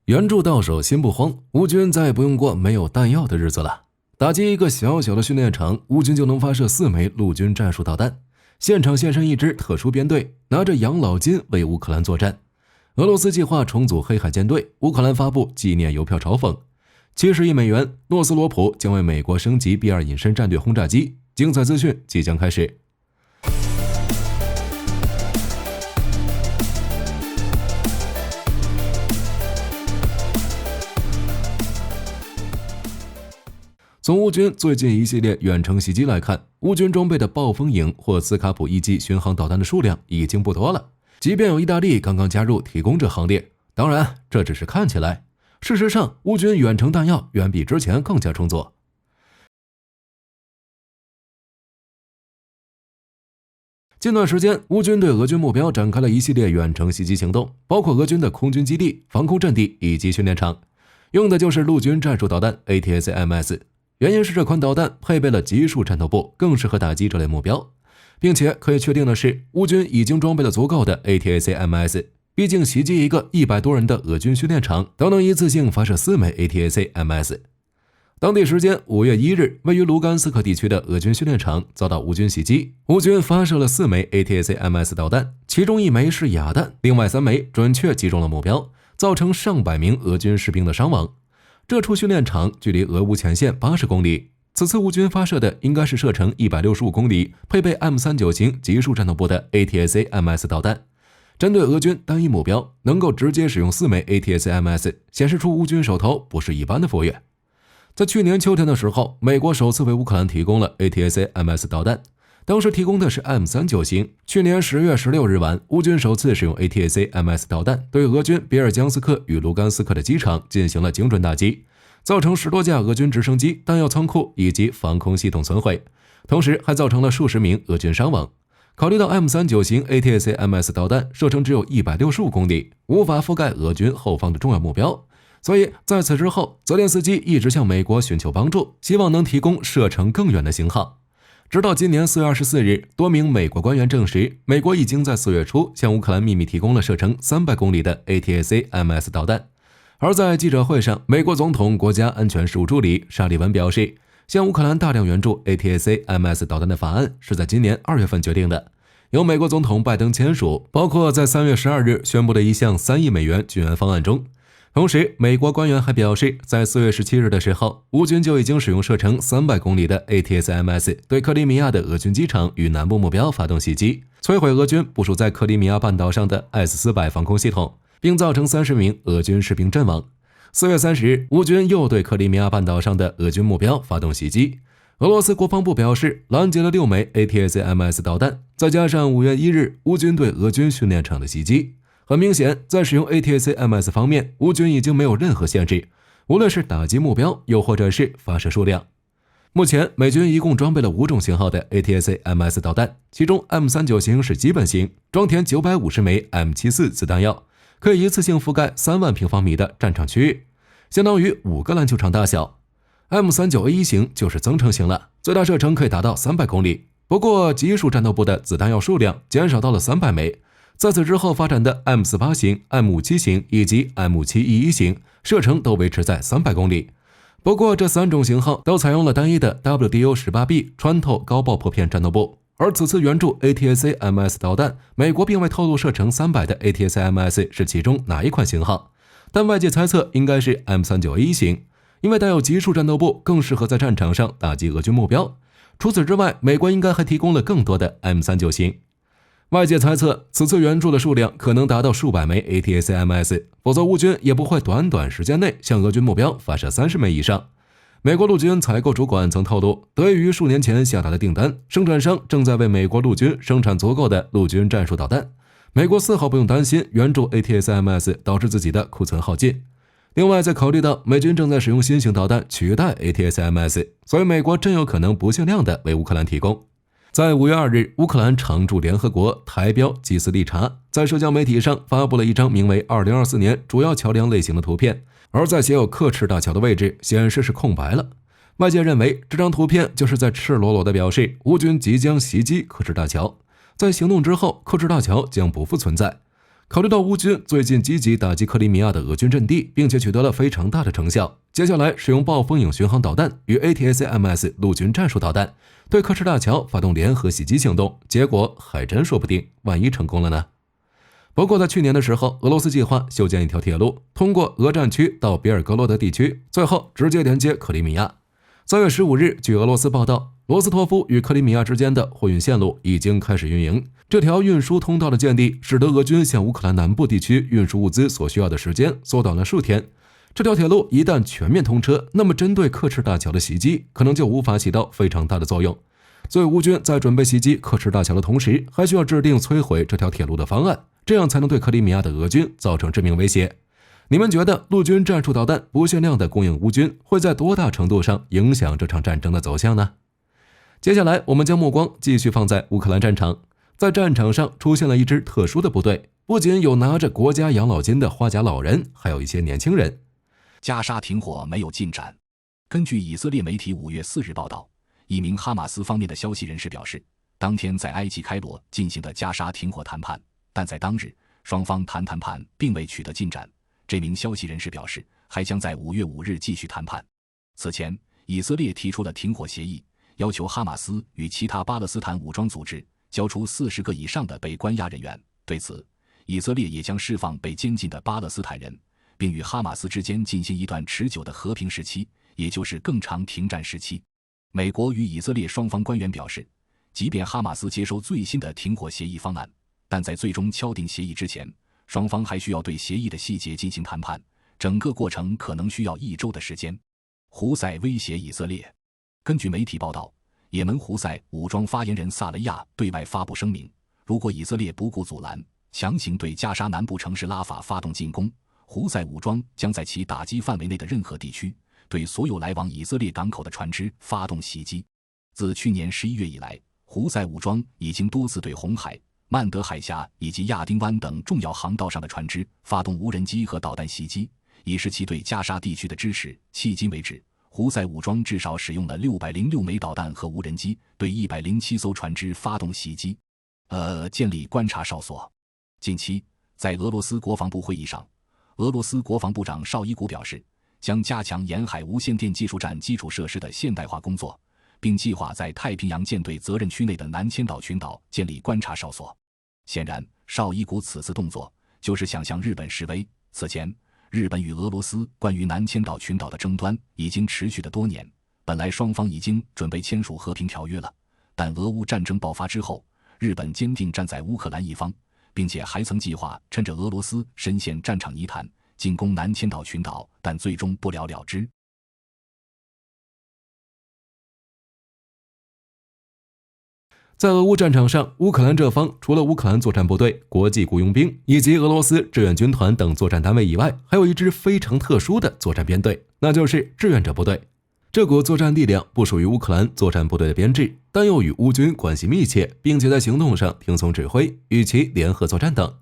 援助到手心不慌，乌军再也不用过没有弹药的日子了。打击一个小小的训练场，乌军就能发射4枚陆军战术导弹。现场现身一支特殊编队，拿着养老金为乌克兰作战。俄罗斯计划重组黑海舰队，乌克兰发布纪念邮票嘲讽。70亿美元，诺斯罗普将为美国升级 B2 隐身战略轰炸机。精彩资讯即将开始。从乌军最近一系列远程袭击来看，乌军装备的暴风影或斯卡普1级巡航导弹的数量已经不多了。即便有意大利刚刚加入提供这行列，当然这只是看起来。事实上，乌军远程弹药远比之前更加充足。近段时间，乌军对俄军目标展开了一系列远程袭击行动，包括俄军的空军基地、防空阵地以及训练场，用的就是陆军战术导弹 ATACMS。原因是这款导弹配备了集束战斗部，更适合打击这类目标，并且可以确定的是，乌军已经装备了足够的 ATACMS。毕竟袭击一个100多人的俄军训练场，都能一次性发射4枚 ATACMS。当地时间5月1日，位于卢甘斯克地区的俄军训练场遭到乌军袭击，乌军发射了4枚 ATACMS 导弹，其中1枚是哑弹，另外3枚准确击中了目标，造成上百名俄军士兵的伤亡。这处训练场距离俄乌前线80公里，此次乌军发射的应该是射程165公里、配备 M39 型集束战斗部的 ATACMS 导弹。针对俄军单一目标，能够直接使用4枚 ATACMS， 显示出乌军手头不是一般的活跃。在去年秋天的时候，美国首次为乌克兰提供了 ATACMS 导弹，当时提供的是 M39 型。去年10月16日晚，乌军首次使用 ATACMS 导弹，对俄军比尔江斯克与卢甘斯克的机场进行了精准打击，造成10多架俄军直升机、弹药仓库以及防空系统损毁，同时还造成了数十名俄军伤亡。考虑到 M39 型 ATACMS 导弹射程只有165公里，无法覆盖俄军后方的重要目标，所以在此之后，泽连斯基一直向美国寻求帮助，希望能提供射程更远的型号。直到今年4月24日，多名美国官员证实，美国已经在4月初向乌克兰秘密提供了射程300公里的 ATACMS 导弹。而在记者会上，美国总统国家安全事务助理沙利文表示，向乌克兰大量援助 ATACMS 导弹的法案是在今年2月份决定的，由美国总统拜登签署，包括在3月12日宣布的一项3亿美元军援方案中。同时，美国官员还表示，在4月17日的时候，乌军就已经使用射程300公里的 ATACMS 对克里米亚的俄军机场与南部目标发动袭击，摧毁俄军部署在克里米亚半岛上的 S-400 防空系统，并造成30名俄军士兵阵亡。4月30日，乌军又对克里米亚半岛上的俄军目标发动袭击。俄罗斯国防部表示，拦截了6枚 ATACMS 导弹，再加上5月1日乌军对俄军训练场的袭击。很明显，在使用 ATACMS 方面，乌军已经没有任何限制，无论是打击目标，又或者是发射数量。目前，美军一共装备了5种型号的 ATACMS 导弹，其中 M39 型是基本型，装填950枚 M74 子弹药，可以一次性覆盖3万平方米的战场区域，相当于5个篮球场大小。M39A1 型就是增程型了，最大射程可以达到300公里，不过集束战斗部的子弹药数量减少到了300枚。在此之后发展的 M48 型、M57 型以及 M711 型射程都维持在300公里。不过这3种型号都采用了单一的 WDU-18B 穿透高爆破片战斗部，而此次援助 ATACMS 导弹，美国并未透露射程300的 ATACMS 是其中哪一款型号，但外界猜测应该是 M39A1 型，因为带有集束战斗部，更适合在战场上打击俄军目标。除此之外，美国应该还提供了更多的 M39 型。外界猜测，此次援助的数量可能达到数百枚 ATACMS， 否则乌军也不会短时间内向俄军目标发射30枚以上。美国陆军采购主管曾透露，得益于数年前下达的订单，生产商正在为美国陆军生产足够的陆军战术导弹，美国丝毫不用担心援助 ATACMS 导致自己的库存耗尽。另外，在考虑到美军正在使用新型导弹取代 ATACMS， 所以美国真有可能不限量的为乌克兰提供。在5月2日，乌克兰常驻联合国台标基斯利查在社交媒体上发布了一张名为2024年主要桥梁类型的图片，而在写有克赤大桥的位置显示是空白了。外界认为这张图片就是在赤裸裸地表示乌军即将袭击克赤大桥，在行动之后克赤大桥将不复存在。考虑到乌军最近积极打击克里米亚的俄军阵地，并且取得了非常大的成效，接下来使用暴风影巡航导弹与 ATACMS 陆军战术导弹对克什大桥发动联合袭击行动，结果还真说不定，万一成功了呢？不过在去年的时候，俄罗斯计划修建一条铁路，通过俄战区到别尔哥罗德地区，最后直接连接克里米亚。3月15日，据俄罗斯报道，罗斯托夫与克里米亚之间的货运线路已经开始运营。这条运输通道的建立，使得俄军向乌克兰南部地区运输物资所需要的时间缩短了数天。这条铁路一旦全面通车，那么针对克什大桥的袭击可能就无法起到非常大的作用。所以乌军在准备袭击克什大桥的同时，还需要制定摧毁这条铁路的方案，这样才能对克里米亚的俄军造成致命威胁。你们觉得陆军战术导弹不限量的供应乌军会在多大程度上影响这场战争的走向呢？接下来我们将目光继续放在乌克兰战场。在战场上出现了一支特殊的部队，不仅有拿着国家养老金的花甲老人，还有一些年轻人。加沙停火没有进展。根据以色列媒体5月4日报道，一名哈马斯方面的消息人士表示，当天在埃及开罗进行的加沙停火谈判，但在当日双方谈判并未取得进展。这名消息人士表示，还将在5月5日继续谈判。此前，以色列提出了停火协议，要求哈马斯与其他巴勒斯坦武装组织交出40个以上的被关押人员。对此，以色列也将释放被监禁的巴勒斯坦人，并与哈马斯之间进行一段持久的和平时期，也就是更长停战时期。美国与以色列双方官员表示，即便哈马斯接收最新的停火协议方案，但在最终敲定协议之前，双方还需要对协议的细节进行谈判，整个过程可能需要1周的时间。胡塞威胁以色列。根据媒体报道，也门胡塞武装发言人萨雷亚对外发布声明，如果以色列不顾阻拦，强行对加沙南部城市拉法发动进攻，胡塞武装将在其打击范围内的任何地区对所有来往以色列港口的船只发动袭击。自去年11月以来，胡塞武装已经多次对红海、曼德海峡以及亚丁湾等重要航道上的船只发动无人机和导弹袭击，以示其对加沙地区的支持。迄今为止，胡塞武装至少使用了606枚导弹和无人机，对107艘船只发动袭击。建立观察哨所。近期，在俄罗斯国防部会议上，俄罗斯国防部长绍伊古表示，将加强沿海无线电技术站基础设施的现代化工作，并计划在太平洋舰队责任区内的南千岛群岛建立观察哨所。显然，绍伊古此次动作就是想向日本示威。此前，日本与俄罗斯关于南千岛群岛的争端已经持续了多年，本来双方已经准备签署和平条约了，但俄乌战争爆发之后，日本坚定站在乌克兰一方，并且还曾计划趁着俄罗斯深陷战场泥潭进攻南千岛群岛，但最终不了了之。在俄乌战场上，乌克兰这方除了乌克兰作战部队、国际雇佣兵以及俄罗斯志愿军团等作战单位以外，还有一支非常特殊的作战编队，那就是志愿者部队。这股作战力量不属于乌克兰作战部队的编制，但又与乌军关系密切，并且在行动上听从指挥，与其联合作战等。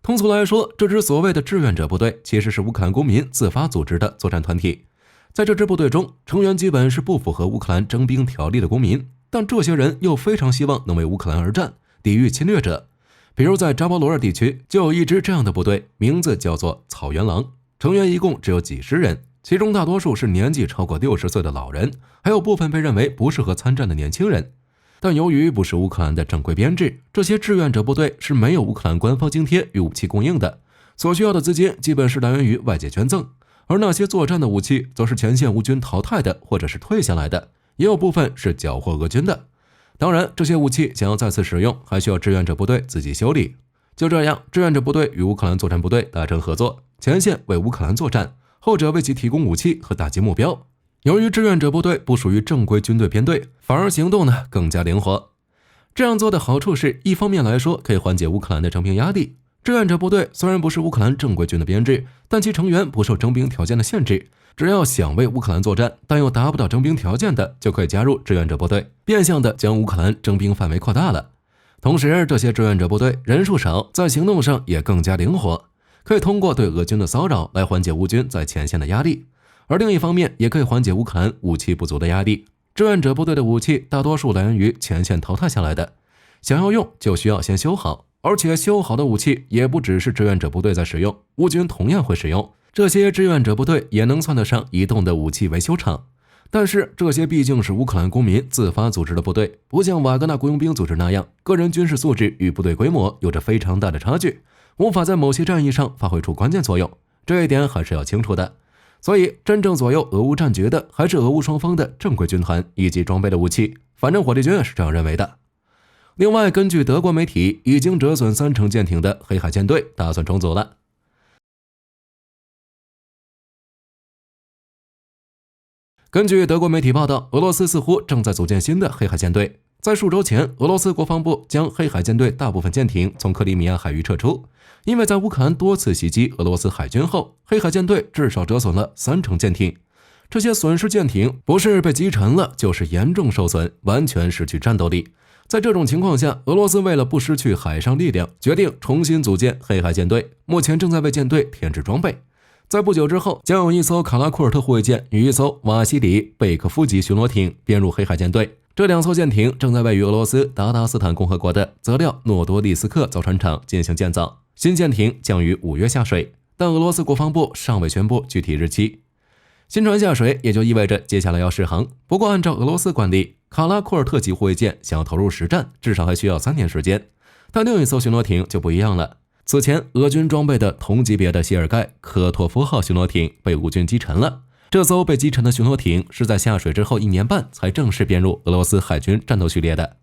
通俗来说，这支所谓的志愿者部队其实是乌克兰公民自发组织的作战团体。在这支部队中，成员基本是不符合乌克兰征兵条例的公民，但这些人又非常希望能为乌克兰而战，抵御侵略者。比如在扎波罗热地区就有一支这样的部队，名字叫做草原狼，成员一共只有几十人，其中大多数是年纪超过60岁的老人，还有部分被认为不适合参战的年轻人。但由于不是乌克兰的正规编制，这些志愿者部队是没有乌克兰官方津贴与武器供应的，所需要的资金基本是来源于外界捐赠，而那些作战的武器则是前线乌军淘汰的或者是退下来的，也有部分是缴获俄军的。当然，这些武器想要再次使用，还需要志愿者部队自己修理。就这样，志愿者部队与乌克兰作战部队达成合作，前线为乌克兰作战，后者为其提供武器和打击目标。由于志愿者部队不属于正规军队编队，反而行动更加灵活。这样做的好处是，一方面来说可以缓解乌克兰的征兵压力。志愿者部队虽然不是乌克兰正规军的编制，但其成员不受征兵条件的限制，只要想为乌克兰作战，但又达不到征兵条件的，就可以加入志愿者部队，变相的将乌克兰征兵范围扩大了。同时，这些志愿者部队人数少，在行动上也更加灵活，可以通过对俄军的骚扰来缓解乌军在前线的压力，而另一方面也可以缓解乌克兰武器不足的压力。志愿者部队的武器大多数来源于前线淘汰下来的，想要用就需要先修好，而且修好的武器也不只是志愿者部队在使用，乌军同样会使用。这些志愿者部队也能算得上移动的武器维修厂。但是这些毕竟是乌克兰公民自发组织的部队，不像瓦格纳雇佣兵组织那样，个人军事素质与部队规模有着非常大的差距，无法在某些战役上发挥出关键作用，这一点还是要清楚的。所以真正左右俄乌战局的还是俄乌双方的正规军团以及装备的武器，反正火力军是这样认为的。另外，根据德国媒体，已经折损30%舰艇的黑海舰队打算重组了。根据德国媒体报道，俄罗斯似乎正在组建新的黑海舰队。在数周前，俄罗斯国防部将黑海舰队大部分舰艇从克里米亚海域撤出，因为在乌克兰多次袭击俄罗斯海军后，黑海舰队至少折损了30%舰艇。这些损失舰艇不是被击沉了，就是严重受损，完全失去战斗力。在这种情况下，俄罗斯为了不失去海上力量，决定重新组建黑海舰队，目前正在为舰队添置装备。在不久之后，将有一艘卡拉库尔特护卫舰与一艘瓦西里贝科夫级巡逻艇编入黑海舰队。这2艘舰艇正在位于俄罗斯达达斯坦共和国的泽廖诺多利斯克造船厂进行建造。新舰艇将于5月下水，但俄罗斯国防部尚未宣布具体日期。新船下水也就意味着接下来要试航。不过按照俄罗斯惯例，卡拉库尔特级护卫舰想要投入实战，至少还需要3年时间。但另一艘巡逻艇就不一样了。此前，俄军装备的同级别的谢尔盖科托夫号巡逻艇被乌军击沉了。这艘被击沉的巡逻艇是在下水之后1年半才正式编入俄罗斯海军战斗序列的。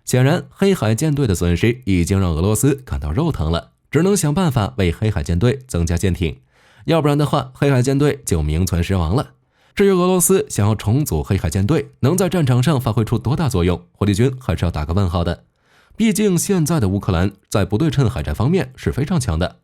显然，黑海舰队的损失已经让俄罗斯感到肉疼了，只能想办法为黑海舰队增加舰艇，要不然的话，黑海舰队就名存实亡了。至于俄罗斯想要重组黑海舰队，能在战场上发挥出多大作用，火力军还是要打个问号的。毕竟现在的乌克兰在不对称海战方面是非常强的。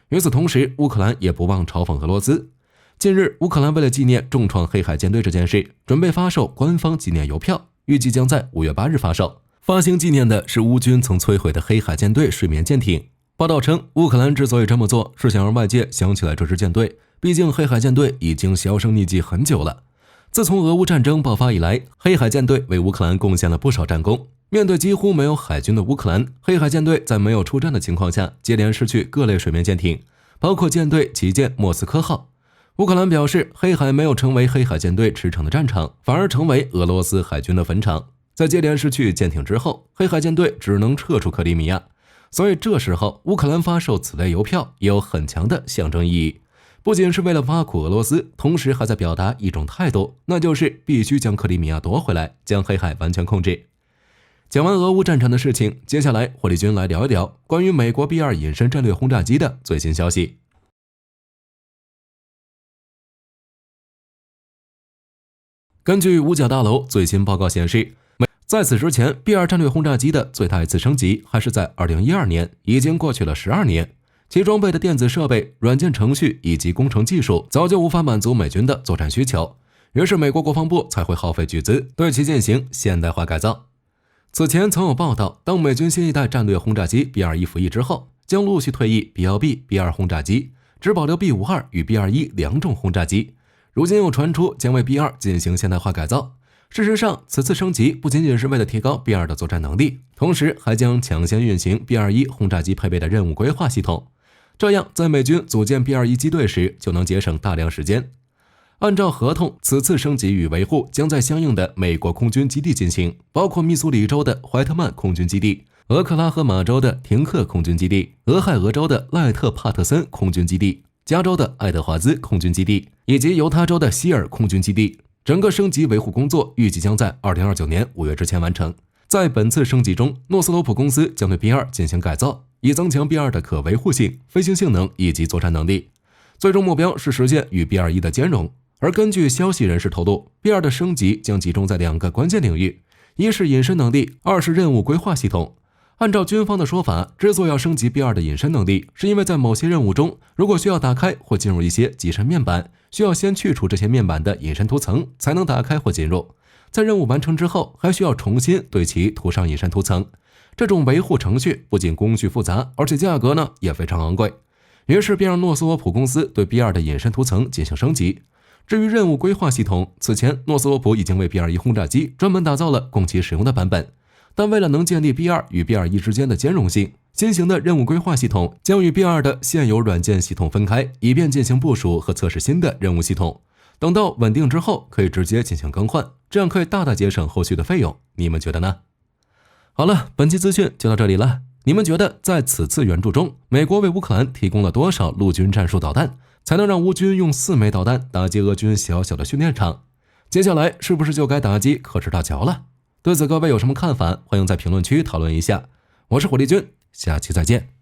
与此同时，乌克兰也不忘嘲讽俄罗斯。近日，乌克兰为了纪念重创黑海舰队这件事，准备发售官方纪念邮票，预计将在5月8日发售。发行纪念的是乌军曾摧毁的黑海舰队水面舰艇。报道称，乌克兰之所以这么做，是想让外界想起来这支舰队，毕竟黑海舰队已经销声匿迹很久了。自从俄乌战争爆发以来，黑海舰队为乌克兰贡献了不少战功。面对几乎没有海军的乌克兰，黑海舰队在没有出战的情况下，接连失去各类水面舰艇，包括舰队旗舰莫斯科号。乌克兰表示，黑海没有成为黑海舰队驰骋的战场，反而成为俄罗斯海军的坟场。在接连失去舰艇之后，黑海舰队只能撤出克里米亚，所以这时候乌克兰发售此类邮票也有很强的象征意义。不仅是为了挖苦俄罗斯，同时还在表达一种态度，那就是必须将克里米亚夺回来，将黑海完全控制。讲完俄乌战场的事情，接下来火力军来聊一聊关于美国 B2 隐身战略轰炸机的最新消息。根据五角大楼最新报告显示，在此之前 B2 战略轰炸机的最大一次升级还是在2012年，已经过去了12年。其装备的电子设备、软件程序以及工程技术早就无法满足美军的作战需求，于是美国国防部才会耗费巨资对其进行现代化改造。此前曾有报道，当美军新一代战略轰炸机 B21 服役之后，将陆续退役 B1B、B2 轰炸机，只保留 B52与 B21 2种轰炸机。如今又传出将为 B2 进行现代化改造。事实上，此次升级不仅仅是为了提高 B2 的作战能力，同时还将抢先运行 B21 轰炸机配备的任务规划系统，这样在美军组建 B21 机队时就能节省大量时间。按照合同，此次升级与维护将在相应的美国空军基地进行，包括密苏里州的怀特曼空军基地、俄克拉荷马州的廷克空军基地、俄亥俄州的赖特帕特森空军基地、加州的爱德华兹空军基地以及犹他州的希尔空军基地。整个升级维护工作预计将在2029年5月之前完成。在本次升级中，诺斯罗普公司将对 B2 进行改造，以增强 B2 的可维护性、飞行性能以及作战能力。最终目标是实现与 B21 的兼容。而根据消息人士透露， B2 的升级将集中在2个关键领域，一是隐身能力，二是任务规划系统。按照军方的说法，之所以要升级 B2 的隐身能力，是因为在某些任务中，如果需要打开或进入一些集成面板，需要先去除这些面板的隐身涂层，才能打开或进入。在任务完成之后，还需要重新对其涂上隐身涂层。这种维护程序不仅工序复杂，而且价格呢也非常昂贵。于是便让诺斯罗普公司对 B2 的隐身涂层进行升级。至于任务规划系统，此前诺斯罗普已经为 B21 轰炸机专门打造了供其使用的版本。但为了能建立 B2 与 B21 之间的兼容性，新型的任务规划系统将与 B2 的现有软件系统分开，以便进行部署和测试新的任务系统。等到稳定之后，可以直接进行更换，这样可以大大节省后续的费用。你们觉得呢？好了，本期资讯就到这里了。你们觉得在此次援助中，美国为乌克兰提供了多少陆军战术导弹，才能让乌军用4枚导弹打击俄军小小的训练场？接下来是不是就该打击科什大桥了？对此各位有什么看法？欢迎在评论区讨论一下。我是火力军，下期再见。